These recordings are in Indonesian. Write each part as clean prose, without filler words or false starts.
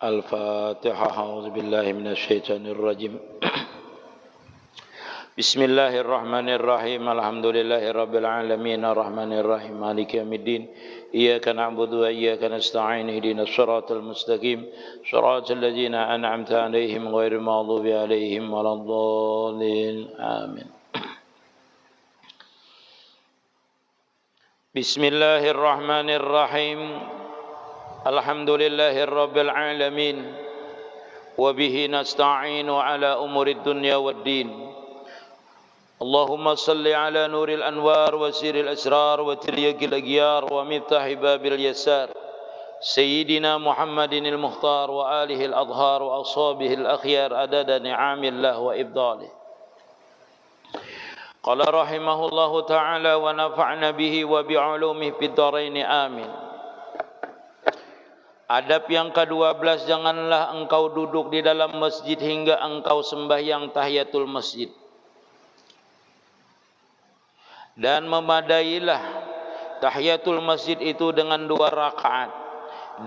الفاتحة. أعوذ بالله من الشيطان الرجيم. بسم الله الرحمن الرحيم. الحمد لله رب العالمين الرحمن الرحيم مالك يوم الدين. إياك نعبد وإياك نستعين اهدنا الصراط المستقيم صراط الذين أنعمت عليهم غير المغضوب عليهم ولا الضالين آمين. بسم الله الرحمن الرحيم. الحمد لله رب العالمين وبه نستعين على أمور الدنيا والدين. اللهم صل على نور الأنوار وسير الأسرار وتريق الأغيار ومفتاح باب اليسار سيدنا محمد المختار وآله الأظهار وأصحابه الأخيار عدد نعم الله وإفضاله. قال رحمه الله تعالى ونفعنا به وبعلومه في الدارين آمين. Adab yang ke-12, janganlah engkau duduk di dalam masjid hingga engkau sembahyang tahiyatul masjid. Dan memadailah tahiyatul masjid itu dengan 2 rakaat.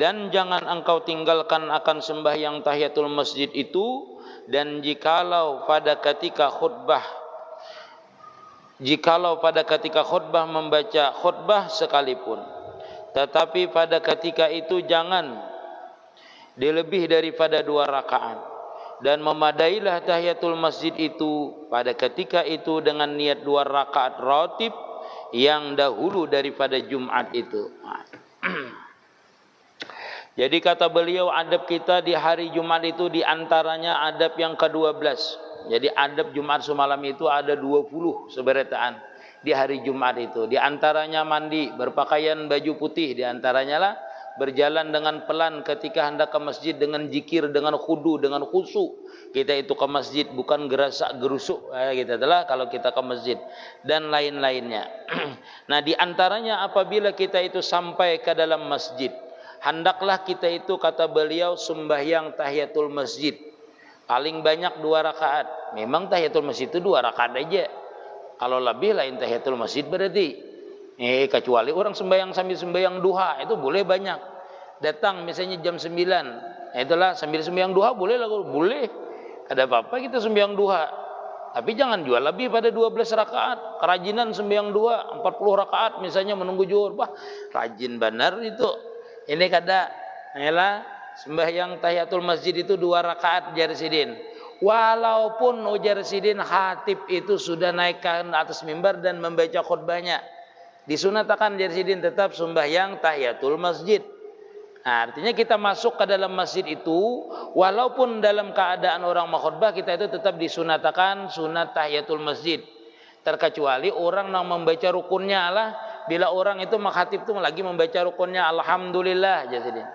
Dan jangan engkau tinggalkan akan sembahyang tahiyatul masjid itu. Dan jikalau pada ketika khutbah membaca khutbah sekalipun, tetapi pada ketika itu jangan dilebih daripada 2 rakaat. Dan memadailah tahiyatul masjid itu pada ketika itu dengan niat 2 rakaat ratib yang dahulu daripada Jumat itu. Jadi kata beliau, adab kita di hari Jumat itu diantaranya adab yang ke-12. Jadi adab Jumat semalam itu ada 20 seberataan di hari Jumat itu. Di antaranya mandi, berpakaian baju putih, di antaranya lah berjalan dengan pelan ketika hendak ke masjid dengan zikir, dengan khudu, dengan khusyuk. Kita itu ke masjid bukan gerasak gerusuk kita telah kalau kita ke masjid dan lain-lainnya. Nah, di antaranya apabila kita itu sampai ke dalam masjid, hendaklah kita itu kata beliau sembahyang tahiyatul masjid. Paling banyak 2 rakaat. Memang tahiyatul masjid itu 2 rakaat aja. Kalau lebih lain tahiyatul masjid berarti. Kecuali orang sembahyang sambil sembahyang duha itu boleh banyak. Datang misalnya jam 9. Itulah sambil sembahyang duha boleh lah, boleh. Ada apa-apa kita sembahyang duha. Tapi jangan jual lebih pada 12 rakaat. Kerajinan sembahyang duha 40 rakaat misalnya menunggu zuhur. Wah, rajin benar itu. Ini kada yalah sembahyang tahiyatul masjid itu 2 rakaat jarsidin. Walaupun ujar sidin khatib itu sudah naik ke atas mimbar dan membaca khutbahnya, disunatakan jarsidin tetap sembahyang tahiyatul masjid. Nah, artinya kita masuk ke dalam masjid itu walaupun dalam keadaan orang khutbah, kita itu tetap disunatakan sunat tahiyatul masjid. Terkecuali orang yang membaca rukunnya lah, bila orang itu khatib itu lagi membaca rukunnya alhamdulillah jarsidin.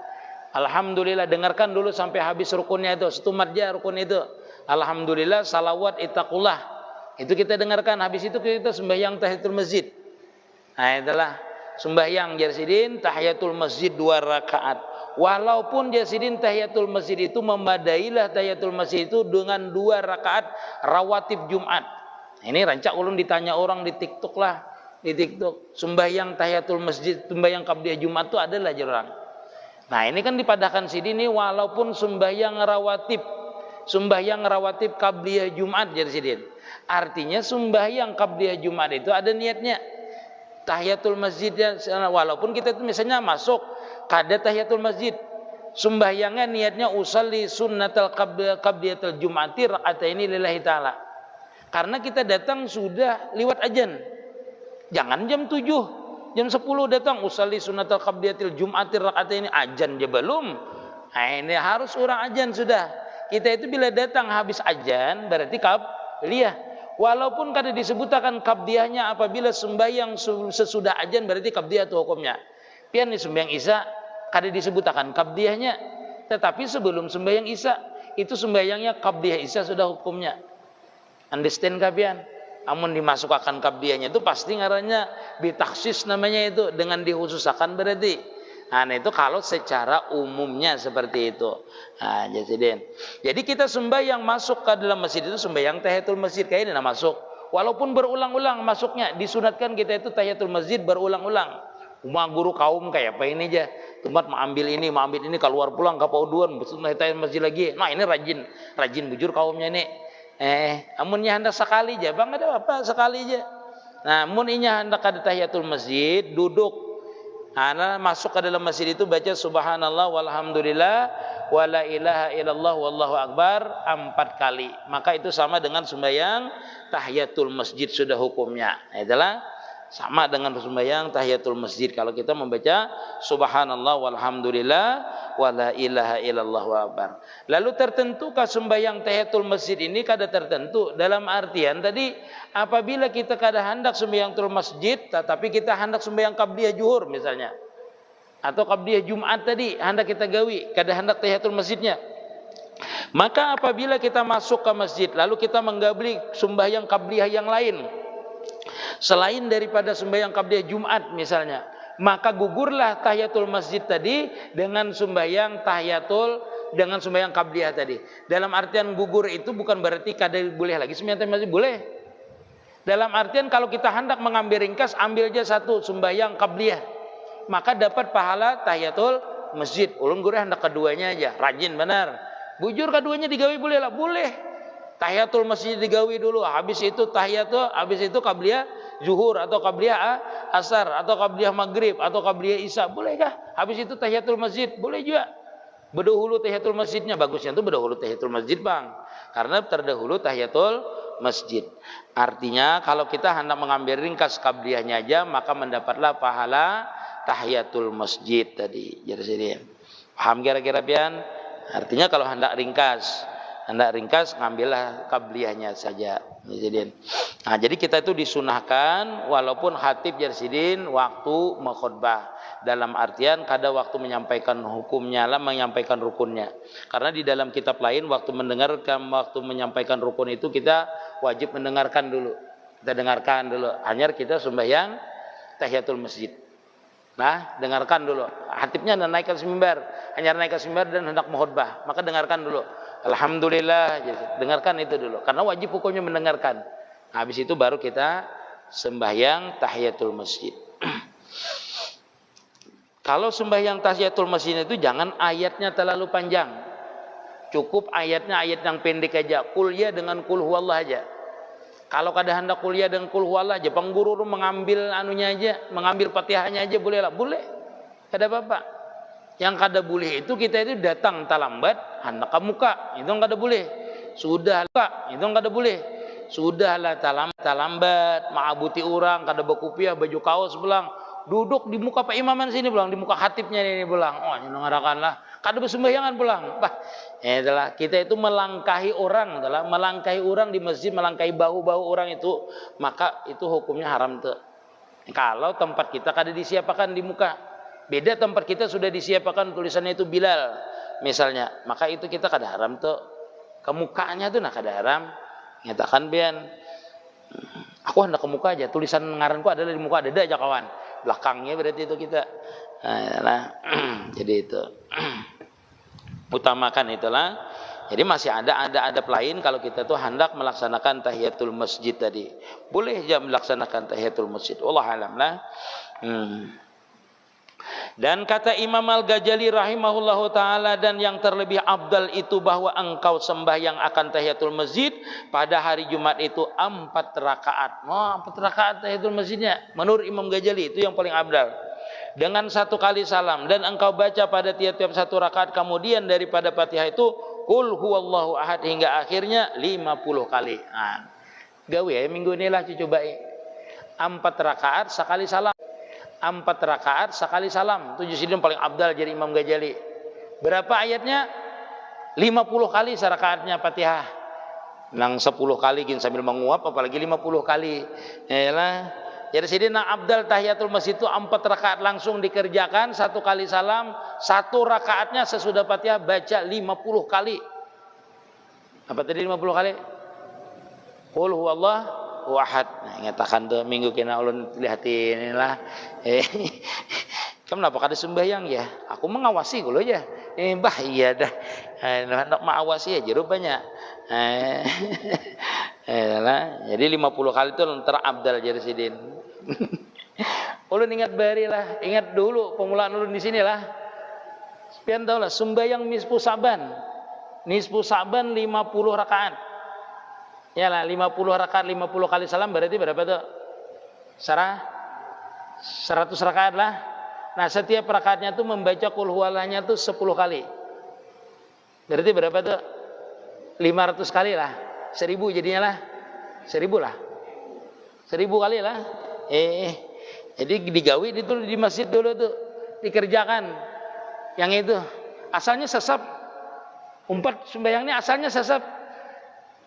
Alhamdulillah, dengarkan dulu sampai habis rukunnya itu, setumat aja rukun itu. Alhamdulillah, salawat, ittaqullah. Itu kita dengarkan, habis itu kita sembahyang tahiyatul masjid. Nah, itulah sembahyang jarsidin tahiyatul masjid 2 rakaat. Walaupun jarsidin tahiyatul masjid itu memadailah tahiyatul masjid itu dengan 2 rakaat rawatib Jumat. Ini rancak ulun ditanya orang di TikTok lah, di TikTok. Sembahyang tahiyatul masjid, sembahyang qabliyah Jumat itu adalah jarang. Nah, ini kan dipadahkan sini nih walaupun sembahyang rawatib qabliyah Jumat jarsidin. Artinya sembahyang qabliyah Jumat itu ada niatnya. Tahiyatul masjidnya walaupun kita itu misalnya masuk kada tahiyatul masjid, sembahyangnya niatnya usalli sunnatal qabliyatul Jumati rakaataini lillahi taala. Karena kita datang sudah liwat azan. Jangan jam 7. Jam 10 datang usalli sunnatal qabliyatil Jum'ati rakaataini, azan je belum. Nah, ini harus orang azan sudah. Kita itu bila datang habis azan berarti qabliyah. Walaupun kada disebutkan qabliyahnya apabila sembahyang sesudah azan berarti qabliyah itu hukumnya. Pian ni sembahyang Isya kada disebutkan qabliyahnya. Tetapi sebelum sembahyang Isya itu sembahyangnya qabliyah Isya sudah hukumnya. Understand ka pian? Amun dimasukkan qabliyahnya itu pasti ngarannya bitaksis namanya itu, dengan dikhususakan berarti. Nah, itu kalau secara umumnya seperti itu. Nah, jadi kita sembahyang masuk ke dalam masjid itu sembahyang tahiyatul masjid kayak ini masuk. Walaupun berulang-ulang masuknya, disunatkan kita itu tahiyatul masjid berulang-ulang. Uma guru kaum kayak apa ini aja. Tempat mau ambil ini keluar pulang ke pauduan, besunah masjid lagi. Nah ini rajin bujur kaumnya ini. Amunnya hendak sekali aja, bang ada apa sekali aja. Nah, mun inya hendak ada tahiyatul masjid, duduk. Nah, masuk ke dalam masjid itu baca subhanallah walhamdulillah wala ilaha illallah wallahu akbar 4 kali. Maka itu sama dengan sembahyang tahiyatul masjid sudah hukumnya. Itulah sama dengan sembahyang tahiyatul masjid kalau kita membaca subhanallah walhamdulillah wala ilaha illallah wa akbar. Lalu tertentukah sembahyang tahiyatul masjid ini? Kada tertentu, dalam artian tadi apabila kita kada hendak sembahyang tahiyatul masjid tetapi kita hendak sembahyang qabliyah zuhur misalnya atau qabliyah Jumat tadi hendak kita gawi, kada hendak tahiyatul masjidnya, maka apabila kita masuk ke masjid lalu kita menggabli sembahyang qabliyah yang lain selain daripada sembahyang qabliyah Jumat misalnya, maka gugurlah tahiyatul masjid tadi dengan sembahyang qabliyah tadi. Dalam artian gugur itu bukan berarti kada boleh lagi sembahyang tahiyatul masjid, boleh. Dalam artian kalau kita hendak mengambil ringkas, ambil aja satu sembahyang qabliyah, maka dapat pahala tahiyatul masjid. Ulun guru hendak keduanya aja, rajin benar. Bujur keduanya digawi boleh lah, boleh. Tahiyatul masjid digawi dulu, habis itu qabliyah zuhur atau qabliyah asar atau qabliyah maghrib atau qabliyah isya, bolehkah? Habis itu tahiyatul masjid, boleh juga. Berdahulu tahiyatul masjidnya, bagusnya itu berdahulu tahiyatul masjid bang, karena terdahulu tahiyatul masjid. Artinya kalau kita hendak mengambil ringkas qabliyahnya aja, maka mendapatlah pahala tahiyatul masjid tadi. Jadi paham kira-kira pian? Artinya kalau hendak ringkas ngambillah qabliyahnya saja. Jadi kita itu disunahkan walaupun khatib jarsidin waktu mengkhutbah, dalam artian kada waktu menyampaikan hukumnya lah, menyampaikan rukunnya. Karena di dalam kitab lain waktu menyampaikan rukun itu kita wajib mendengarkan dulu. Kita dengarkan dulu. Hanya kita sembahyang tahiyatul masjid. Nah, dengarkan dulu. Khatibnya naik ke mimbar, hanya naik ke mimbar dan hendak mengkhutbah, maka dengarkan dulu. Alhamdulillah, dengarkan itu dulu. Karena wajib hukumnya mendengarkan. Habis itu baru kita sembahyang tahiyatul masjid. Kalau sembahyang tahiyatul masjid itu jangan ayatnya terlalu panjang. Cukup ayatnya ayat yang pendek aja. Kuliah dengan kul huwallah aja. Kalau kada hendak kuliah dengan kul huwallah aja, pengguru mengambil anunya aja, mengambil Fatihahnya aja boleh lah, boleh. Kada apa-apa. Yang kada boleh itu kita itu datang talambat hendak ke muka, itu kada boleh. Sudah itu kada boleh. Sudahlah talambat maabuti orang, kada berkupiah baju kaos belang, duduk di muka Pak Imaman sini belang, di muka khatibnya ini belang. Oh, ngarakanlah. Kada bersembahyangan belang. Bah, itulah kita itu melangkahi orang di masjid, melangkahi bahu-bahu orang itu, maka itu hukumnya haram tuh. Kalau tempat kita kada disiapkan di muka, beda tempat kita sudah disiapkan tulisannya itu Bilal misalnya, maka itu kita kada haram tuh. Kemukanya tuh kada haram. Nyatakan bian, aku hendak ke muka aja, tulisan ngaranku adalah di muka, ada aja kawan. Belakangnya berarti itu kita. Jadi itu utamakan itulah. Jadi masih ada adab lain kalau kita tuh hendak melaksanakan tahiyatul masjid tadi. Boleh aja melaksanakan tahiyatul masjid. Wallahu a'lam lah. Dan kata Imam Al-Ghazali rahimahullahu ta'ala, dan yang terlebih abdal itu bahwa engkau sembahyang akan tahiyatul masjid pada hari Jumat itu 4 rakaat. 4 rakaat tahiyatul masjidnya menurut Imam Ghazali itu yang paling abdal, dengan 1 kali salam, dan engkau baca pada tiap-tiap 1 rakaat kemudian daripada Fatihah itu qul huwallahu ahad hingga akhirnya 50 kali. Gawe ya minggu inilah coba 4 rakaat sekali salam. 4 rakaat sekali salam. 7 sidin paling abdal jadi Imam Ghazali. Berapa ayatnya? 50 kali serakaatnya Fatihah. Nang 10 kali gin sambil menguap, apalagi 50 kali. Yalah. Jadi sidina abdal tahiyatul masjid itu 4 rakaat langsung dikerjakan, 1 kali salam, 1 rakaatnya sesudah Fatihah baca 50 kali. Apa tadi 50 kali? Qul huwallahu ahad. Ngatakan tuh minggu kena ulun lihatin inilah. Kenapa kada sembahyang ya? Aku mengawasi kulo aja. Bah iya dah. Hendak mengawasi aja rupanya. Jadi 50 kali itu terabdal jadi sidin. Ulun ingat bari lah, ingat dulu pemulaan ulun di sini lah. Pian tahu lah sembahyang nisfu Sa'ban. Nisfu Sa'ban 50 rakaat. Ya lah 50 rakaat 50 kali salam berarti berapa tuh? 100 rakaat lah. Nah, setiap rakaatnya tuh membaca qul huwallahnya tuh 10 kali. Berarti berapa tuh? 500 kali lah. 1000 jadinya lah. 1000 lah. 1000 kali lah. Jadi digawi itu di masjid dulu tuh dikerjakan. Yang itu asalnya sesap. Umpat sembahyangnya asalnya sesap.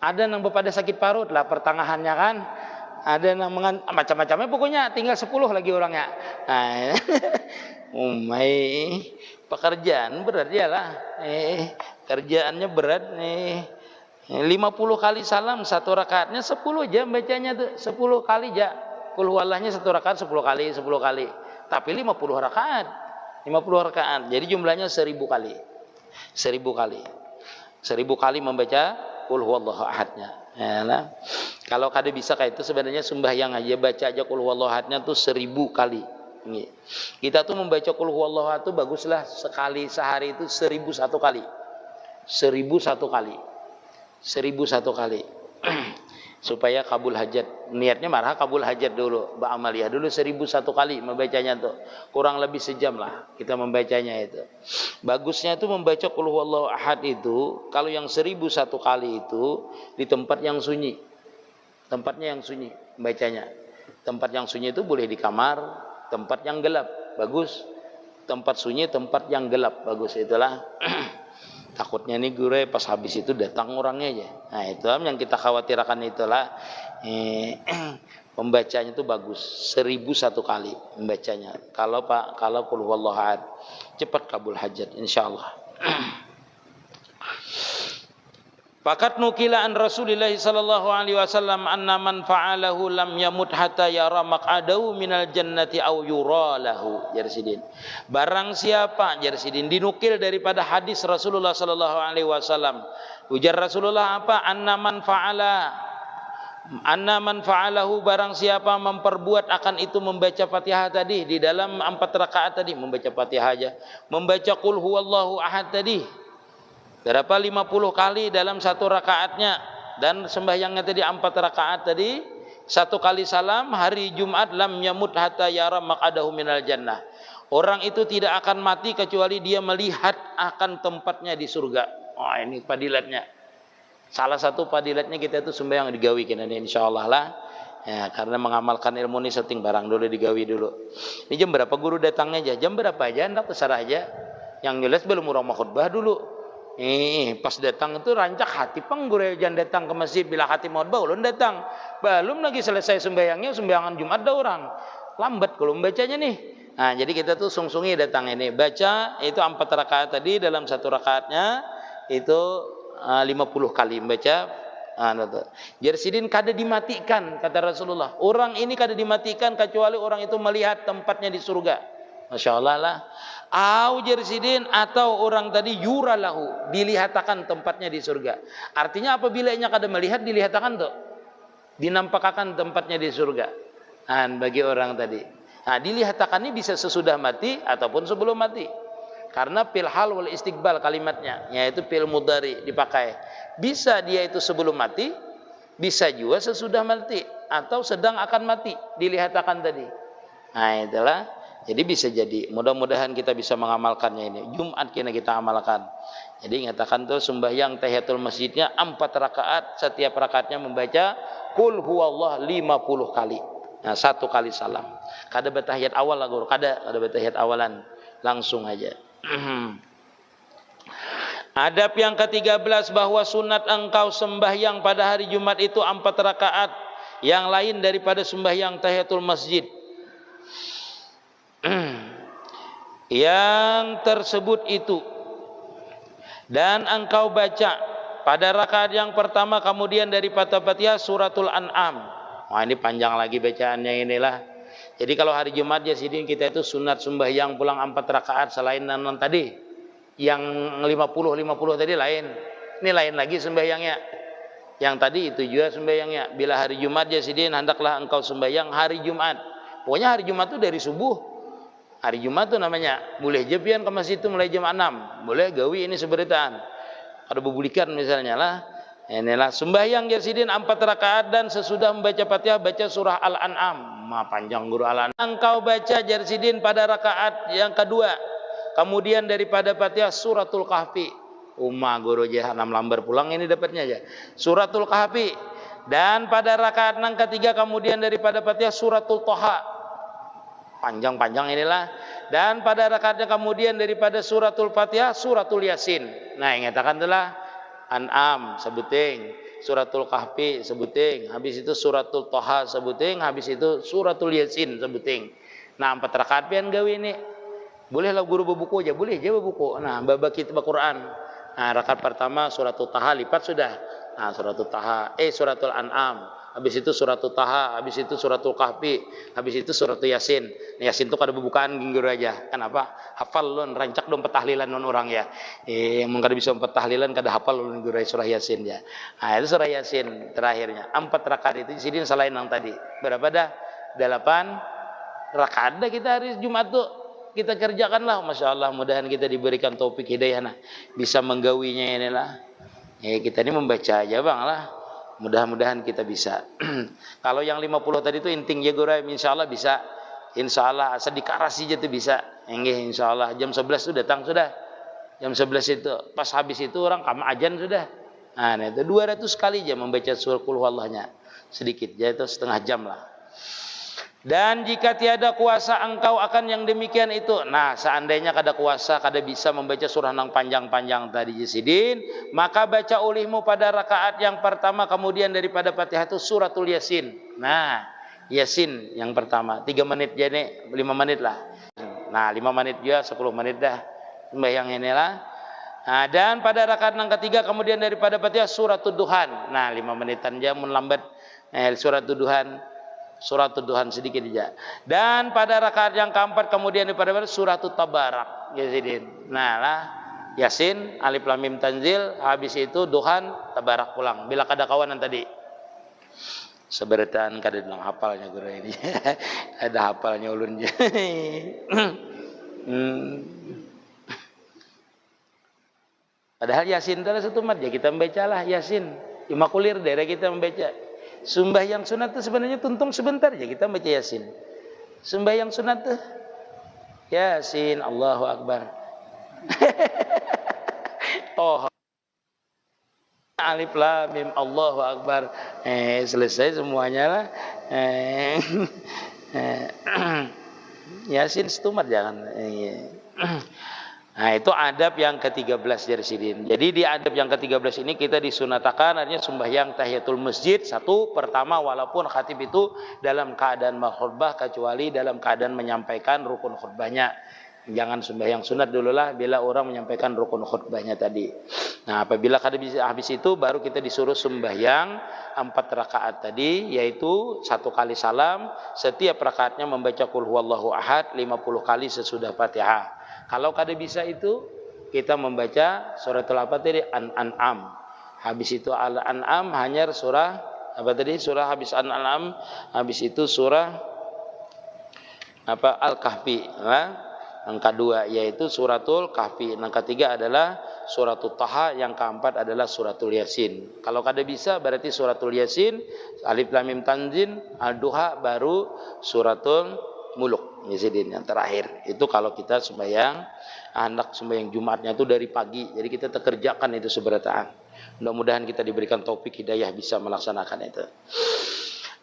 Ada yang pada sakit parut lah pertengahannya kan. Ada yang macam-macamnya pokoknya tinggal 10 lagi orangnya. Nah, pekerjaan berat ya lah. Kerjaannya berat nih. 50 kali salam satu rakaatnya 10 aja bacanya tuh 10 kali aja. Qul huwallahnya satu rakaat 10 kali 10 kali. Tapi 50 rakaat. 50 rakaat. Jadi jumlahnya 1000 kali. 1000 kali. 1000 kali membaca qul huwallahu ahadnya. Ya, nah. Kalau kada bisa kayak itu sebenarnya sembahyang aja baca aja qul huwallahu ahadnya tuh 1000 kali. Kita tuh membaca qul huwallahu ahad tuh baguslah sekali sehari itu 1001 kali. 1001 kali. 1001 kali. Supaya kabul hajat. Niatnya marah kabul hajat dulu. Mbak Amalia dulu 1001 kali membacanya tuh. Kurang lebih sejam lah kita membacanya itu. Bagusnya itu membaca qul huwallahu ahad itu kalau yang 1001 kali itu di tempat yang sunyi. Tempatnya yang sunyi membacanya. Tempat yang sunyi itu boleh di kamar, tempat yang gelap, bagus. Tempat sunyi, tempat yang gelap, bagus. Itulah. Takutnya nih guru pas habis itu datang orangnya aja. Nah itu yang kita khawatirkan itulah. Pembacanya itu bagus 1001 kali membacanya. Kalau qul huwallahu ahad cepat kabul hajat insyaallah. Fakat nukila an Rasulillah sallallahu alaihi wasallam anna man fa'alahu lam yamut hatta yara maq'adahu minal jannati aw yura lahu. Jarsidin. Barang siapa jarsidin dinukil daripada hadis Rasulullah sallallahu alaihi wasallam. Ujar Rasulullah apa? Anna man fa'alahu barang siapa memperbuat akan itu membaca Fatihah tadi di dalam 4 rakaat tadi membaca Fatihah aja. Membaca qul huwallahu ahad tadi. Berapa 50 kali dalam satu rakaatnya dan sembahyangnya tadi 4 rakaat tadi 1 kali salam hari Jumat lam yamut hatta yara maq'adahu minal jannah. Orang itu tidak akan mati kecuali dia melihat akan tempatnya di surga. Oh ini padilatnya. Salah satu padilatnya kita itu sembahyang digawikan ini insyaallah lah. Ya, karena mengamalkan ilmu ini setting barang dulu digawi dulu. Ini jam berapa guru datangnya aja? Jam berapa aja? Hendak terserah aja. Yang jelas belum urang khutbah dulu. Pas datang itu rancak hati pengguru jangan datang ke masjid bila hati mau ulun datang belum lagi selesai sembahyangnya sembayangan Jumat dah orang lambat kalau membacanya nih. Nah jadi kita tuh sungsungi datang ini baca itu 4 rakaat tadi dalam 1 rakaatnya itu 50 kali membaca. Jadi sidin kada dimatikan kata Rasulullah. Orang ini kada dimatikan kecuali orang itu melihat tempatnya di surga. Masya Allah lah. Sidin atau orang tadi yuralahu dilihatakan tempatnya di surga. Artinya apabila nya kada melihat dilihatakan tuh dinampakkan tempatnya di surga. Nah, bagi orang tadi. Nah, dilihatakan ini bisa sesudah mati ataupun sebelum mati. Karena fil hal wal istiqbal kalimatnya, yaitu fil mudhari dipakai. Bisa dia itu sebelum mati, bisa juga sesudah mati atau sedang akan mati dilihatakan tadi. Nah, itulah. Jadi bisa jadi mudah-mudahan kita bisa mengamalkannya ini. Jumat kita amalkan. Jadi nyatakan tuh sembahyang tahiyatul masjidnya 4 rakaat, setiap rakaatnya membaca qul huwallah 50 kali. Nah, 1 kali salam. Kada bertahiyat awal lah guru, kada bertahiyat awalan. Langsung aja. Adab yang ke-13 bahwa sunat engkau sembahyang pada hari Jumat itu 4 rakaat yang lain daripada sembahyang tahiyatul masjid. Yang tersebut itu dan engkau baca pada rakaat yang pertama kemudian dari Fatihah suratul An'am. Wah ini panjang lagi bacaannya inilah. Jadi kalau hari Jumat ya sidin kita itu sunat sembahyang pulang 4 rakaat selain non tadi yang 50 tadi lain. Ini lain lagi sembahyangnya. Yang tadi itu juga sembahyangnya. Bila hari Jumat ya sidin hendaklah engkau sembahyang hari Jumat pokoknya hari Jumat itu dari subuh. Hari Jumat itu namanya boleh jepian ke masjid itu mulai jam 6. Boleh gawi ini seberitaan. Ada bebulikan misalnya lah. Inilah sembahyang Yasidin 4 rakaat dan sesudah membaca Fatihah baca surah Al-An'am. Panjang guru Al-An'am. Engkau baca Yasidin pada rakaat yang kedua. Kemudian daripada Fatihah suratul Kahfi. Guru aja 6 lembar pulang ini dapatnya aja. Suratul Kahfi. Dan pada rakaat yang ketiga kemudian daripada Fatihah suratul Toha. Panjang-panjang inilah. Dan pada rakaatnya kemudian daripada suratul Fatihah suratul Yasin. Nah, ingatakan telah An'am sebuting, suratul Kahfi sebuting, habis itu suratul Toha sebuting, habis itu suratul Yasin sebuting. Nah, 4 rakaat pian gawe ini. Bolehlah guru berbuku aja, boleh aja berbuku. Nah, bab kita Al-Qur'an. Nah, rakaat pertama suratul Taha lipat sudah. Nah, suratul Taha, suratul An'am. Habis itu suratul Taha, habis itu suratul Kahfi, habis itu suratul Yasin. Nah, Yasin itu kada bubukaan guru aja. Kenapa? Hafal lon, rancak dong petahlilan non orang ya. Emang kada bisa petahlilan kada hafal lon guru surah Yasin ya. Nah, itu surah Yasin terakhirnya. 4 rakaat itu sidin selain yang tadi. Berapa dah? 8 rakaat dah kita hari Jumat tuh. Kita kerjakanlah, Masya Allah, mudahan kita diberikan taufik hidayah nah, bisa menggawinya inilah. Kita ini membaca aja bang lah. Mudah-mudahan kita bisa. Kalau yang 50 tadi itu inting ya guru, insya Allah bisa. Insya Allah asal dikarasi aja tuh bisa. Insya Allah jam 11 itu datang sudah. Jam 11 itu pas habis itu orang kama ajan sudah. Nah itu 200 kali aja membaca surah Qul Huwallahnya. Sedikit, jadi itu setengah jam lah. Dan jika tiada kuasa engkau akan yang demikian itu. Nah, seandainya kada kuasa, kada bisa membaca surah nang panjang-panjang tadi Yasidin, maka baca ulihmu pada rakaat yang pertama kemudian daripada Fatihah itu suratul Yasin. Nah, Yasin yang pertama 3 menit jadi 5 menit lah. Nah, 5 menit juga 10 menit dah. Sembahyang inilah. Nah, dan pada rakaat yang ketiga kemudian daripada Fatihah suratul Duhan. Nah, 5 menitan aja mun lambat suratul Duhan. Surat Tuhan sedikit aja. Dan pada rakaat yang keempat kemudian daripada surat Tabarak Yasidin. Nah lah Yasin, Alif Lam Mim Tanzil, habis itu Duhan, Tabarak pulang. Bila kada kawanan tadi. Seberitaan kada bilang hafalnya guru ini. Ada hafalnya ulun. Padahal Yasin itu satu mat ya kita membacalah Yasin. Imakulir daerah kita membaca. Sembahyang sunat itu sebenarnya tuntung sebentar aja kita baca Yasin. Sembahyang sunat itu Yasin, Allahu Akbar. Oh, Alif Lam Mim, Allahu Akbar. Selesai semuanya lah. Yasin setumat jangan. Nah itu adab yang ke-13 dari sidin. Jadi di adab yang ke-13 ini kita disunatakan artinya sembahyang tahiyatul masjid satu pertama walaupun khatib itu dalam keadaan khutbah kecuali dalam keadaan menyampaikan rukun khutbahnya. Jangan sembahyang sunat dulu lah bila orang menyampaikan rukun khutbahnya tadi. Nah apabila habis itu baru kita disuruh sembahyang 4 rakaat tadi yaitu 1 kali salam setiap rakaatnya membaca Qul Huwallahu Ahad 50 kali sesudah Fatihah. Kalau kada bisa itu kita membaca suratul apa tadi An'am. Habis itu Al-An'am hanya surah apa tadi surah habis An'am habis itu surah apa Al-Kahfi. Yang kedua yaitu suratul Kahfi. Yang ketiga adalah suratul Taha. Yang keempat adalah suratul Yasin. Kalau kada bisa berarti suratul Yasin, Alif Lam Mim Tanzil, Al-Duha baru suratul Muluk Yasidin yang terakhir. Itu kalau kita sembahyang anak sembahyang Jumatnya itu dari pagi. Jadi kita kerjakan itu seberataan. Mudah-mudahan kita diberikan taufik hidayah bisa melaksanakan itu.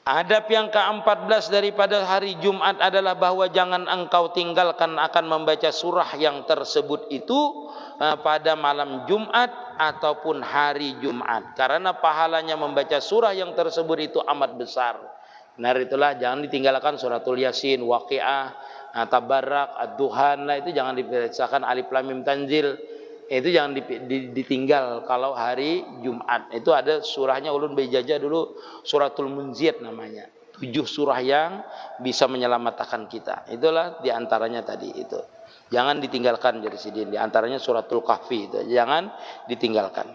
Adab yang ke-14 daripada hari Jumat adalah bahwa jangan engkau tinggalkan akan membaca surah yang tersebut itu pada malam Jumat ataupun hari Jumat. Karena pahalanya membaca surah yang tersebut itu amat besar. Benar itulah jangan ditinggalkan suratul Yasin, Waqiah, Tabarak, Ad-Duhan lah itu jangan diperiksakan Alif Lam Mim Tanzil. Itu jangan ditinggal kalau hari Jumat. Itu ada surahnya ulun bejajah dulu suratul Munziyat namanya. 7 surah yang bisa menyelamatkan kita. Itulah diantaranya tadi itu. Jangan ditinggalkan jadi sidin. Diantaranya suratul Kahfi itu jangan ditinggalkan.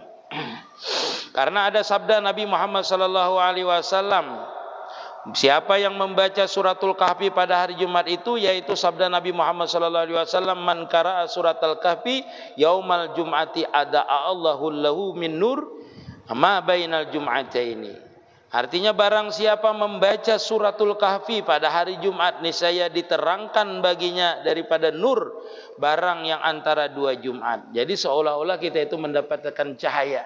Karena ada sabda Nabi Muhammad sallallahu alaihi wasallam Siapa yang membaca suratul kahfi pada hari Jumat itu, yaitu sabda Nabi Muhammad sallallahu alaihi wasallam, man qara'a suratul kahfi yaumal jum'ati ada'a Allahu lahu min nur ma bainal jum'ataini. Artinya barang siapa membaca suratul kahfi pada hari Jumat, niscaya diterangkan baginya daripada nur barang yang antara dua Jumat. Jadi seolah-olah kita itu mendapatkan cahaya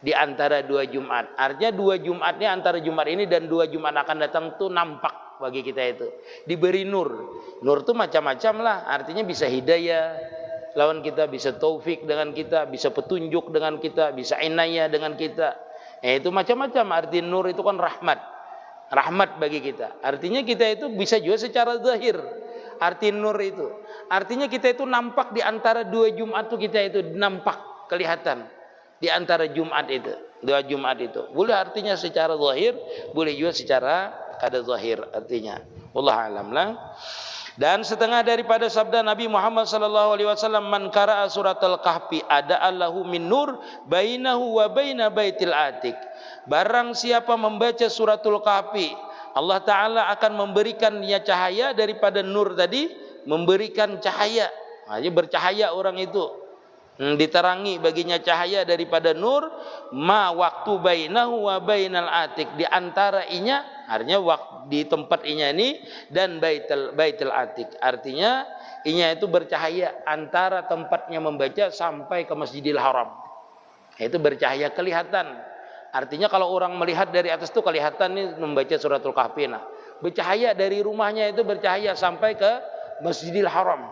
di antara dua Jumat. Artinya dua Jumat ini, antara Jumat ini dan dua Jumat akan datang itu nampak bagi kita itu. Diberi nur. Nur itu macam-macam lah. Artinya bisa hidayah lawan kita, bisa taufik dengan kita, bisa petunjuk dengan kita, bisa inayah dengan kita. Itu macam-macam. Arti nur itu kan rahmat. Rahmat bagi kita. Artinya kita itu bisa juga secara zahir. Arti nur itu. Artinya kita itu nampak di antara dua Jumat itu, kita itu nampak, kelihatan. Di antara Jumat itu, dua Jumat itu. Boleh artinya secara zahir, boleh juga secara kada zahir artinya. Wallahu a'lam lah. Dan setengah daripada sabda Nabi Muhammad sallallahu alaihi wasallam, man qara'a suratul kahfi ada Allahu min nur bainahu wa baina baitil atiq. Barang siapa membaca suratul kahfi, Allah taala akan memberikannya cahaya daripada nur tadi, memberikan cahaya. Jadi bercahaya orang itu. Diterangi baginya cahaya daripada nur, ma waktu bainahu wa bainal atiq, di antara inya, artinya di tempat inya ini dan baitul atiq, artinya inya itu bercahaya antara tempatnya membaca sampai ke Masjidil Haram. Itu bercahaya, kelihatan. Artinya kalau orang melihat dari atas itu kelihatan nih membaca suratul kahfi. Nah, bercahaya dari rumahnya itu bercahaya sampai ke Masjidil Haram.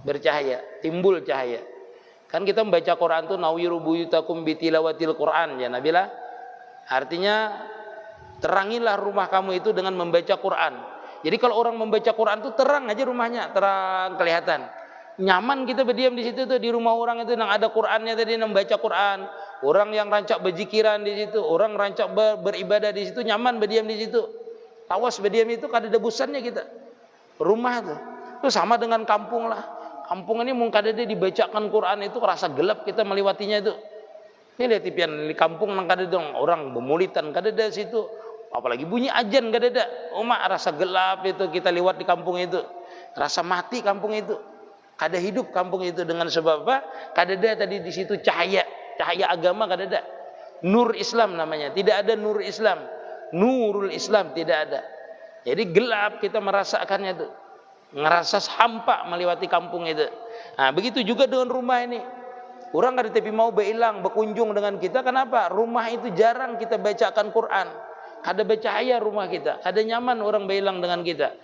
Bercahaya, timbul cahaya. Kan kita membaca Quran tuh nawiru buyutakum bitilawatil Quran, ya Nabilah. Artinya terangilah rumah kamu itu dengan membaca Quran. Jadi kalau orang membaca Quran tuh terang aja rumahnya, terang kelihatan. Nyaman kita berdiam di situ tuh, di rumah orang itu yang ada Qurannya tadi, membaca Quran. Orang yang rancak berzikiran di situ, orang rancak beribadah di situ, nyaman berdiam di situ. Tawas berdiam itu kada ada bosannya kita. Rumah tuh. Itu sama dengan kampung lah. Kampung ini mungkin ada dibacakan Quran itu rasa gelap kita melewatinya itu. Ini lihat tipian di kampung nang kada dong orang bemulitan kada ada situ. Apalagi bunyi ajan kada ada. Rasa gelap itu kita lewat di kampung itu. Rasa mati kampung itu. Kada hidup kampung itu dengan sebab apa? Kada ada tadi di situ cahaya agama kada ada. Nur Islam namanya. Tidak ada nur Islam. Nurul Islam tidak ada. Jadi gelap kita merasakannya itu. Ngerasa hampa melewati kampung itu. Nah, begitu juga dengan rumah ini. Orang kada tapi mau beilang berkunjung dengan kita, kenapa? Rumah itu jarang kita bacakan Quran. Kada bercahaya rumah kita, kada nyaman orang beilang dengan kita.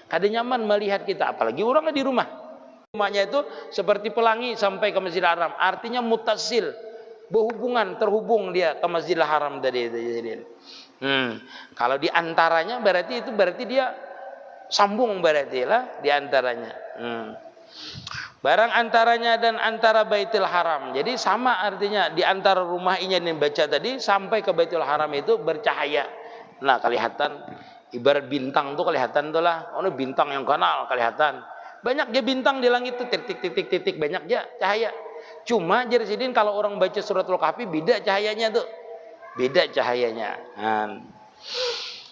Kada nyaman melihat kita, apalagi orang di rumah. Rumahnya itu seperti pelangi sampai ke Masjidil Haram. Artinya mutasil, berhubungan, terhubung dia ke Masjidil Haram tadi itu. Kalau di antaranya berarti dia sambung berarti lah di antaranya. Barang antaranya dan antara Baitul Haram. Jadi sama artinya di antara rumah ini yang baca tadi sampai ke Baitul Haram itu bercahaya. Nah, kelihatan ibarat bintang tuh kelihatan tuh lah. Oh, bintang yang kanal kelihatan. Banyak dia bintang di langit tuh titik banyak dia cahaya. Cuma jadi sidin kalau orang baca suratul kahfi beda cahayanya tuh. Beda cahayanya.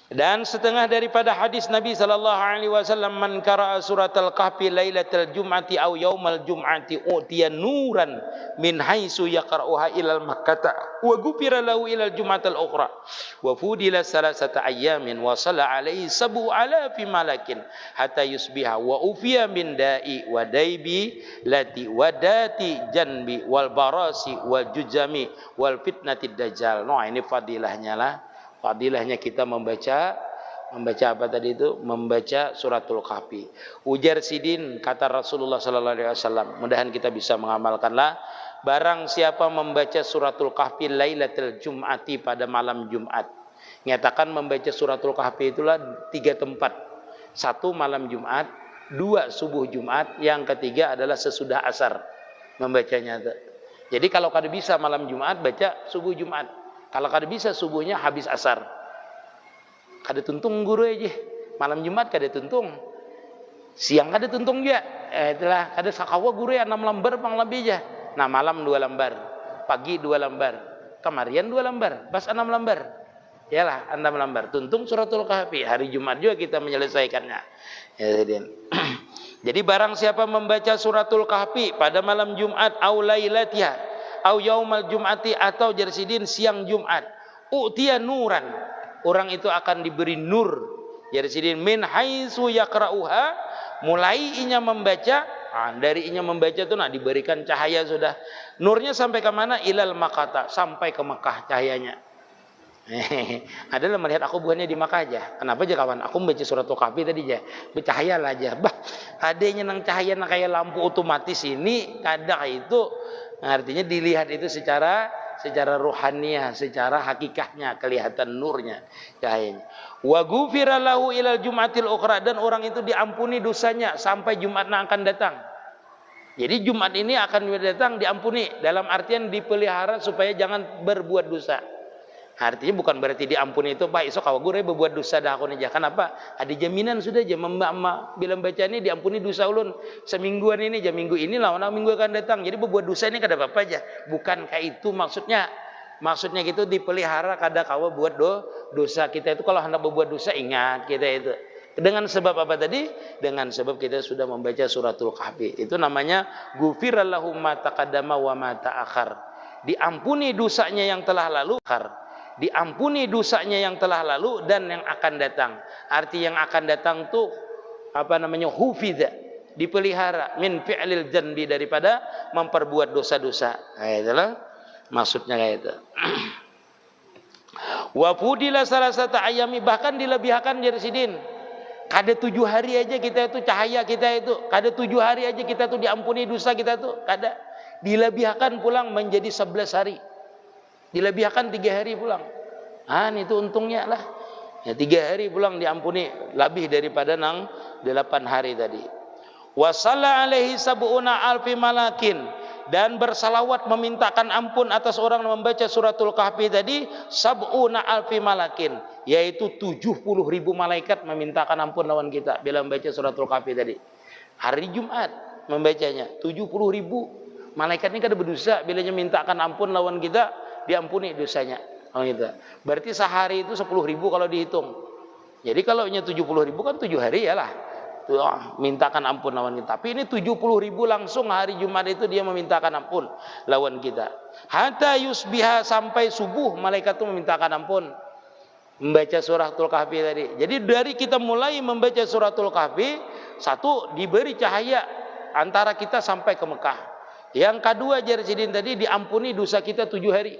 Dan setengah daripada hadis Nabi sallallahu alaihi wasallam, man qara'a suratal kahfi lailatal jum'ati aw yaumal jum'ati utiya nuran min haitsu yaqra'uha ilal makkata wa ghufira lahu ilal jum'atal ukhra wa fudila salasata ayyamin wa salla alaihi sabu alafi malakin hatta yusbiha wa ufiya min da'i wa daibi lati wadati janbi wal barasi wal jujami wal fitnatid dajjal. Nah, ini fadilahnya lah. Fadilahnya kita membaca apa tadi itu? Membaca suratul kahfi. Ujar sidin kata Rasulullah sallallahu alaihi wasallam, mudahan kita bisa mengamalkanlah. Barang siapa membaca suratul kahfi lailatul jum'ati pada malam Jumat. Nyatakan membaca suratul kahfi itulah 3 tempat. 1 malam Jumat, 2 subuh Jumat, yang ketiga adalah sesudah asar membacanya. Jadi kalau kada bisa malam Jumat baca subuh Jumat. Kalau kada bisa subuhnya habis asar. Kada tuntung guru aja. Malam Jumat kada tuntung. Siang kada tuntung juga. Itulah kada sakawa guru ya 6 lembar pang lebih aja. Nah, malam 2 lembar. Pagi 2 lembar. Kemarian 2 lembar. Pas 6 lembar. Yalah, anda melambar. Tuntung suratul kahfi. Hari Jumat juga kita menyelesaikannya. Ya, jadi barang siapa membaca suratul kahfi pada malam Jumat, au lailatiha, au yaumal jum'ati, atau jarsidin siang Jumat, u'tiya nuran, orang itu akan diberi nur. Jarsidin min haitsu yaqra'uha, mulai inya membaca, dari inya membaca itu diberikan cahaya sudah. Nurnya sampai ke mana? Ilal Makkah, sampai ke Mekah cahayanya. Adalah melihat aku bukannya di Makkah aja. Kenapa aja kawan? Aku membaca suratul kahfi tadi aja. Bercahaya lah aja. Bah, adanya nang cahaya nang kayak lampu otomatis ini kadang itu artinya dilihat itu secara ruhaniah, secara hakikatnya kelihatan nurnya, cahayanya. Wa ghufira lahu ilal jumatil ukhra, dan orang itu diampuni dosanya sampai Jumat yang akan datang. Jadi Jumat ini akan datang diampuni, dalam artian dipelihara supaya jangan berbuat dosa. Artinya bukan berarti diampuni itu Pak isok kalau gue berbuat dosa dah aku aja. Kenapa? Ada jaminan sudah aja mbak bilang baca ini diampuni dosa ulun semingguan ini, jam minggu ini lawan minggu akan datang. Jadi berbuat dosa ini kada apa-apa aja. Bukan kayak itu maksudnya. Maksudnya gitu dipelihara kada kawa buat dosa kita itu. Kalau hendak berbuat dosa ingat kita itu. Dengan sebab apa tadi? Dengan sebab kita sudah membaca suratul kahfi. Itu namanya ghufira lahum ma taqaddama wa ma ta'akhir. Diampuni dosanya yang telah lalu. Diampuni dosanya yang telah lalu dan yang akan datang. Arti yang akan datang tuh hufidha, dipelihara min fi'lil janbi, daripada memperbuat dosa-dosa. Nah, itulah maksudnya kayak itu. Wa fudila salasata ayami, bahkan dilebihkan Jarsidin. Kada 7 hari aja kita itu cahaya kita itu, kada 7 hari aja kita tuh diampuni dosa kita tuh, kada. Dilebihkan pulang menjadi 11 hari. Dilebihkan 3 hari pulang. Itu untungnya lah. Ya 3 hari pulang diampuni lebih daripada 8 hari tadi. Wa shalla alaihi sab'una alfi malakin, dan bersalawat memintakan ampun atas orang yang membaca suratul kahfi tadi sab'una alfi malakin, yaitu 70.000 malaikat memintakan ampun lawan kita bila membaca suratul kahfi tadi. Hari Jumat membacanya 70.000 malaikat ini kada berdosa, bila mintakan ampun lawan kita diampuni dosanya. Gitu. Berarti sehari itu 10.000 kalau dihitung. Jadi kalau nya 70.000 kan 7 hari ya lah. Mintakan ampun lawan kita. Tapi ini 70.000 langsung hari Jumat itu dia memintakan ampun lawan kita. Hatta yusbiha, sampai subuh malaikat itu memintakan ampun. Membaca suratul kahfi tadi. Jadi dari kita mulai membaca suratul kahfi, satu diberi cahaya antara kita sampai ke Mekah. Yang kedua Jarsidin tadi diampuni dosa kita 7 hari.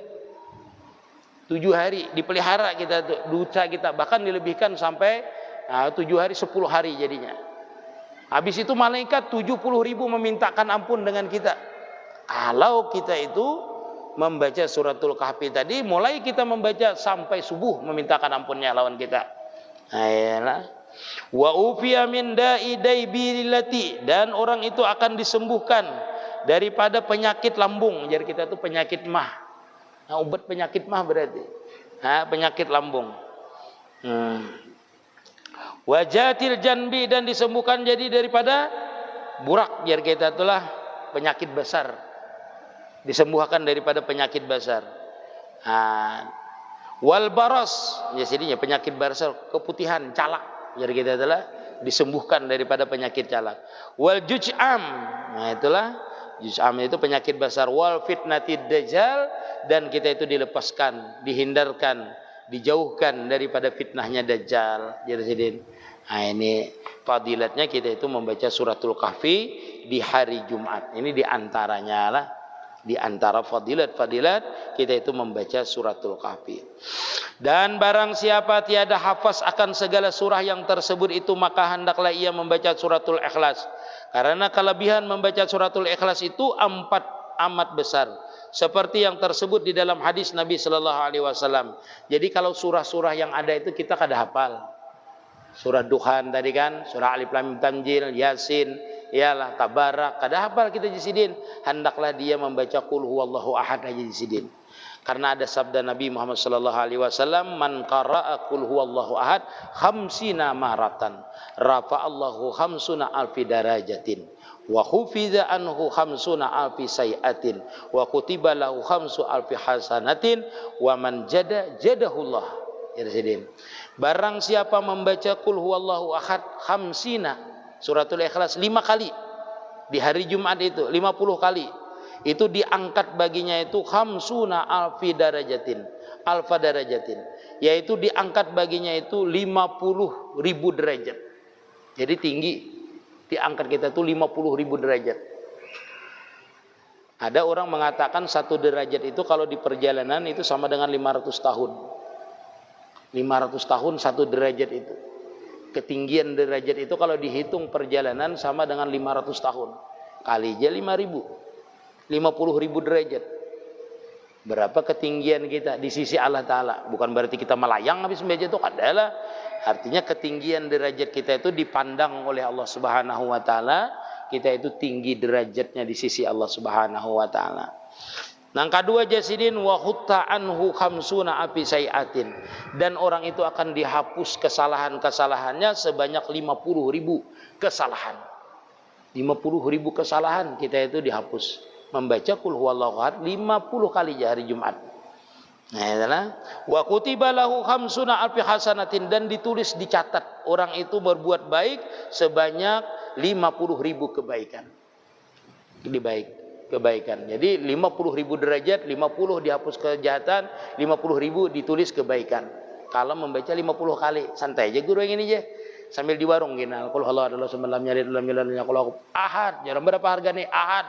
7 hari dipelihara kita dosa kita, bahkan dilebihkan sampai 7 hari 10 hari jadinya. Habis itu malaikat 70.000 memintakan ampun dengan kita. Kalau kita itu membaca suratul kahfi tadi, mulai kita membaca sampai subuh memintakan ampunnya lawan kita. Ayolah. Wa ufiya min da'i daibilati, dan orang itu akan disembuhkan daripada penyakit lambung. Jadi kita itu penyakit mah. Obat penyakit mah berarti penyakit lambung. Wajatil janbi, dan disembuhkan jadi daripada burak. Jadi kita itulah penyakit besar, disembuhkan daripada penyakit besar. Wal baros, jadinya penyakit besar, keputihan, calak. Jadi kita itulah disembuhkan daripada penyakit calak. Wal juj'am, itulah juj'am itu penyakit besar. Wal fitnatid dajjal, dan kita itu dilepaskan, dihindarkan, dijauhkan daripada fitnahnya Dajjal. Jadi ini fadilatnya kita itu membaca suratul kahfi di hari Jumat. Ini diantaranya lah, diantara fadilat kita itu membaca suratul kahfi. Dan barang siapa tiada hafaz akan segala surah yang tersebut itu, maka hendaklah ia membaca suratul ikhlas. Karena kelebihan membaca suratul ikhlas itu amat besar. Seperti yang tersebut di dalam hadis Nabi Sallallahu Alaihi Wasallam. Jadi kalau surah-surah yang ada itu kita kada hafal. Surah Duhan tadi kan, surah Alif Lam Mim Tanzil, Yasin, ialah Tabarak, kada hafal kita Jarsidin. Hendaklah dia membaca Qul Huwallahu Ahad aja Jarsidin. Karena ada sabda Nabi Muhammad Sallallahu Alaihi Wasallam, man qara'a Qul Huwallahu Ahad 50 maratan, rafa'allahu 50 alfi darajatin. Wa khufiza anhu 50 alfi sayiatin, wa kutiba lahu 50 alfi hasanatin, wa man jadahullah Jadi barang siapa membaca qul huwallahu ahad khamsina, suratul ikhlas 5 kali di hari Jumat itu, 50 kali, itu diangkat baginya itu khamsuna alfa darajatin, yaitu diangkat baginya itu 50.000 derajat. Jadi tinggi, diangkat kita itu 50.000 derajat. Ada orang mengatakan 1 derajat itu kalau di perjalanan itu sama dengan 500 tahun. 500 tahun 1 derajat itu. Ketinggian derajat itu kalau dihitung perjalanan sama dengan 500 tahun. Kali aja 5.000. 50.000 derajat. Berapa ketinggian kita di sisi Allah Ta'ala. Bukan berarti kita melayang habis membaca itu adalah. Artinya ketinggian derajat kita itu dipandang oleh Allah Subhanahu wa Ta'ala. Kita itu tinggi derajatnya di sisi Allah Subhanahu wa Ta'ala. Yang kedua jasidin wa hutta anhu khamsuna api sayatin, dan orang itu akan dihapus kesalahan-kesalahannya sebanyak 50.000 kesalahan. 50.000 kesalahan kita itu dihapus membaca qul huwallahu ahad 50 kali di hari Jumat. Nah, itulah wa kutiba lahu khamsuna alfi hasanatin, dan ditulis dicatat orang itu berbuat baik sebanyak 50.000 kebaikan. Kebaikan. Jadi 50.000 derajat, 50 dihapus kejahatan, 50.000 ditulis kebaikan. Kalau membaca 50 kali, santai aja guru yang ini aja. Sambil di warung gini, kalau Allah adalah semalam nyari dalam milannya, kalau aku ahad, jarang berapa harga nih ahad.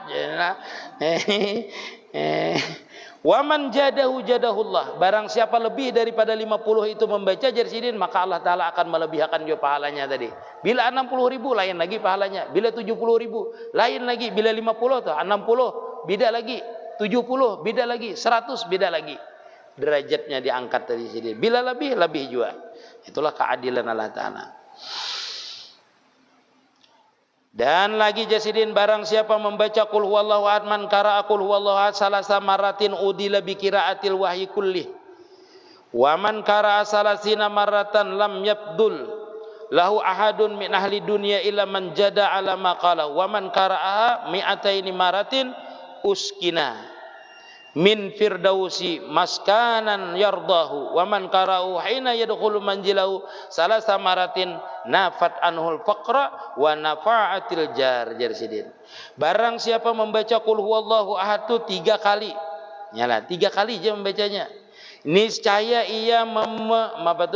Waman jadahu jadahullah, barang siapa lebih daripada 50 itu membaca jarsidin, maka Allah Ta'ala akan melebihkan dia pahalanya tadi. Bila 60.000 lain lagi pahalanya, bila 70.000 lain lagi, bila 50 tuh 60 beda lagi, 70 beda lagi, 100 beda lagi. Derajatnya diangkat dari sini. Bila lebih juga. Itulah keadilan Allah Ta'ala. Dan lagi jasidin, barang siapa membaca qul huwallahu ahad man qara'a qul huwallahu ahad salasa maratin udila bi qiraatil wahyi kullih wa man qara'a salasina maratan lam yabdul lahu ahadun min ahli dunya illa man jada ala ma qala wa man qara'aha mi'ataini maratin uskina min firdausi maskanan yardahu wa man qara'u hina yadkhulu manjilahu salasa maratin nafat anhul faqra wa nafa'atil jar jarsidin. Barang siapa membaca qul huwallahu ahad itu 3 kali. Nyala 3 kali aja membacanya. Niscaya ia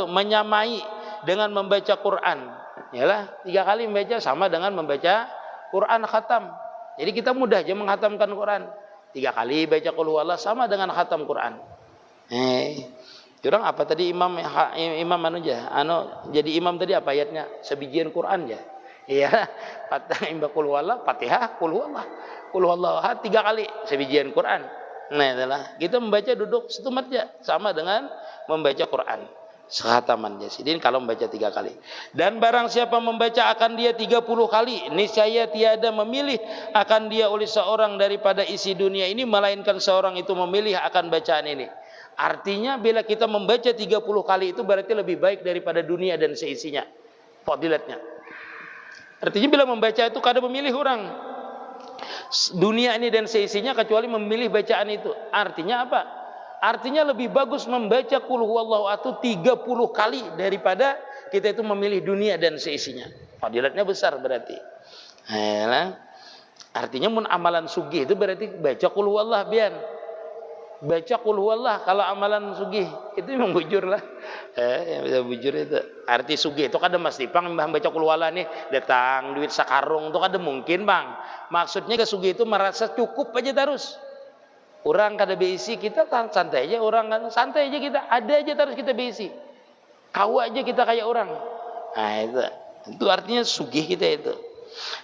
menyamai dengan membaca Quran. Yalah 3 kali membaca sama dengan membaca Quran khatam. Jadi kita mudah aja menghatamkan Quran. 3 kali baca qul huwallah sama dengan khatam Quran. Curang apa tadi imam anu aja, jadi imam tadi apa ayatnya? Sebijian Quran ya. Iya, imam qul huwallah, Fatihah, qul huwallahu ahad 3 kali sebijian Quran. Nah, itulah kita membaca duduk setumat aja sama dengan membaca Quran. Sehataman jasidin kalau membaca 3 kali. Dan barang siapa membaca akan dia 30 kali, niscaya tiada memilih akan dia oleh seorang daripada isi dunia ini, melainkan seorang itu memilih akan bacaan ini. Artinya bila kita membaca 30 kali itu berarti lebih baik daripada dunia dan seisinya. Fadilatnya. Artinya bila membaca itu kada memilih orang dunia ini dan seisinya kecuali memilih bacaan itu. Artinya apa? Artinya lebih bagus membaca qul huwallahu ahad 30 kali daripada kita itu memilih dunia dan seisinya. Fadilatnya besar berarti. Artinya mun amalan sugih itu berarti baca qul huwallah bian. Baca qul huwallah kalau amalan sugih itu memang bujur lah. Bisa bujur itu. Arti sugih itu kada mesti pang baca qul huwallah nih datang duit sakarung itu kada mungkin, Bang. Maksudnya ke sugih itu merasa cukup aja terus. Orang kada beisi kita santai aja, orang kan santai aja kita, ada aja terus kita beisi. Kau aja kita kayak orang. Nah, itu artinya sugih kita itu.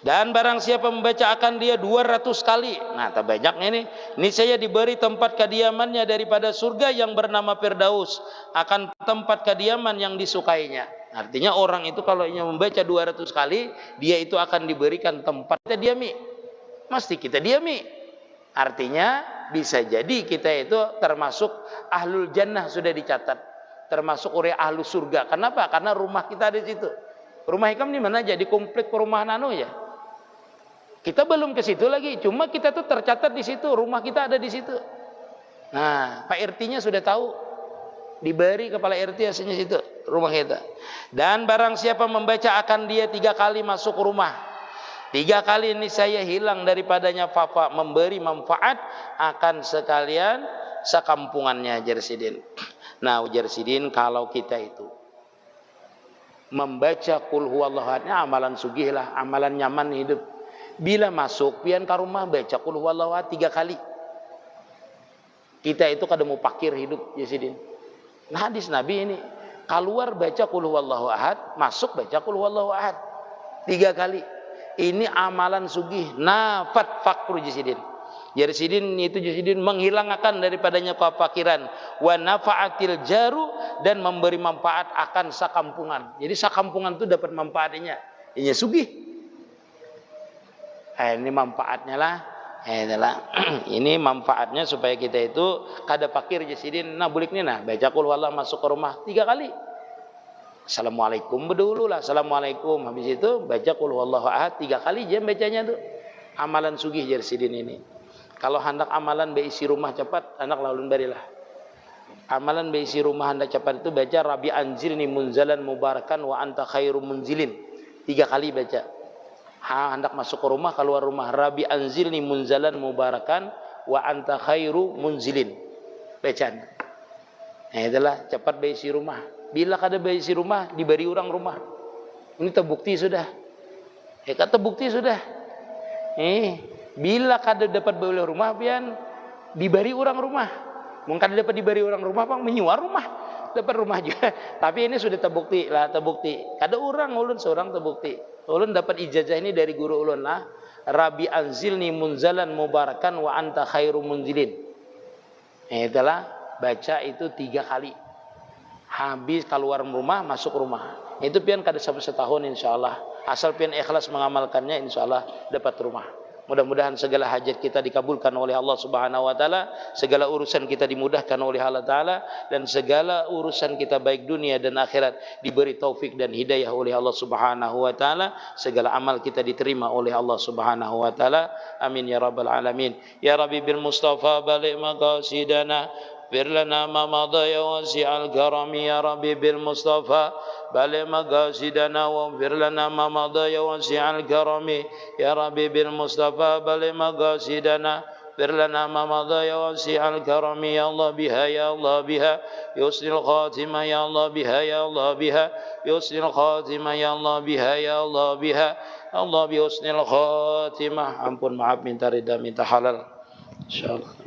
Dan barang siapa membaca akan dia 200 kali. Nah, tak banyaknya ini saya diberi tempat kediamannya daripada surga yang bernama Firdaus, akan tempat kediaman yang disukainya. Artinya orang itu kalau membaca 200 kali, dia itu akan diberikan tempat kita diami. Mesti kita diami. Artinya bisa jadi kita itu termasuk ahlul jannah sudah dicatat, termasuk oleh ahlu surga. Kenapa? Karena rumah kita ada di situ. Rumah Hikam di mana aja? Di komplek perumahan ya. Kita belum ke situ lagi, cuma kita tuh tercatat di situ, rumah kita ada di situ. Nah, Pak RT-nya sudah tahu. Diberi kepala RT aslinya situ rumah kita. Dan barang siapa membaca akan dia 3 kali masuk rumah. 3 kali ini saya hilang daripadanya fafa, memberi manfaat akan sekalian sekampungannya Jersidin. Nah Jersidin, kalau kita itu membaca qul huwallahu ahadnya amalan sugih lah, amalan nyaman hidup. Bila masuk pian ke rumah baca qul huwallahu ahad 3 kali. Kita itu kada mau pakir hidup Jersidin. Nah hadis Nabi ini, keluar baca qul huwallahu ahad, masuk baca qul huwallahu ahad 3 kali. Ini amalan sugih, nafat fakru Jersidin. Jersidin itu Jersidin menghilangkan daripadanya kefakiran, wa nafa'atil jaru, dan memberi manfaat akan sakampungan. Jadi sakampungan itu dapat manfaatnya. Ini sugih. Ini manfaatnya lah. Ini manfaatnya supaya kita itu kada fakir Jersidin. Nah bulik nih nah baca qul huwallahu masuk ke rumah 3 kali. Assalamualaikum berdulu lah, assalamualaikum. Habis itu baca qul huwallahu ahad 3 kali jam bacanya tuh. Amalan sugih Jersidin ini. Kalau hendak amalan beisi rumah cepat, hendak laulun barilah. Amalan beisi rumah hendak cepat itu baca Rabbi anzilni munzalan mubarakan wa anta khairu munzilin. 3 kali baca. Hendak masuk ke rumah, keluar rumah, Rabbi anzilni munzalan mubarakan wa anta khairu munzilin. Bacaan. Nah itulah cepat beisi rumah. Bila kada beisi rumah, diberi orang rumah. Ini terbukti sudah. Kata terbukti sudah. Bila kada dapat beli rumah pian diberi orang rumah. Mungkin kada dapat diberi orang rumah bang menyewa rumah, dapat rumah juga. Tapi ini sudah terbukti lah, terbukti. Kada orang ulun seorang terbukti. Ulun dapat ijazah ini dari guru ulun lah. Rabbi anzilni munzalan mubarakan wa anta khairu munzilin. Itulah baca itu 3 kali. Habis keluar rumah masuk rumah. Itu pian kada sampai setahun insyaallah. Asal pian ikhlas mengamalkannya insyaallah dapat rumah. Mudah-mudahan segala hajat kita dikabulkan oleh Allah Subhanahu wa taala, segala urusan kita dimudahkan oleh Allah taala, dan segala urusan kita baik dunia dan akhirat diberi taufik dan hidayah oleh Allah Subhanahu wa taala, segala amal kita diterima oleh Allah Subhanahu wa taala. Amin ya rabbal alamin. Ya Rabbi bil Mustafa balik maqasidana اغفر لنا ما مضى يا واسع الكرم يا ربي بالمصطفى بلغ مقاصدنا واغفر لنا ما مضى يا واسع الكرم يا ربي بالمصطفى بلغ مقاصدنا اغفر لنا ما مضى يا واسع الكرم يا الله بها يا الله بها يحسن الخاتمة يا الله بها يا الله بها يحسن الخاتمة يا الله بها يا الله بها الله بحسن الخاتمة. Ampun, maaf, minta ridha, minta halal insyaallah.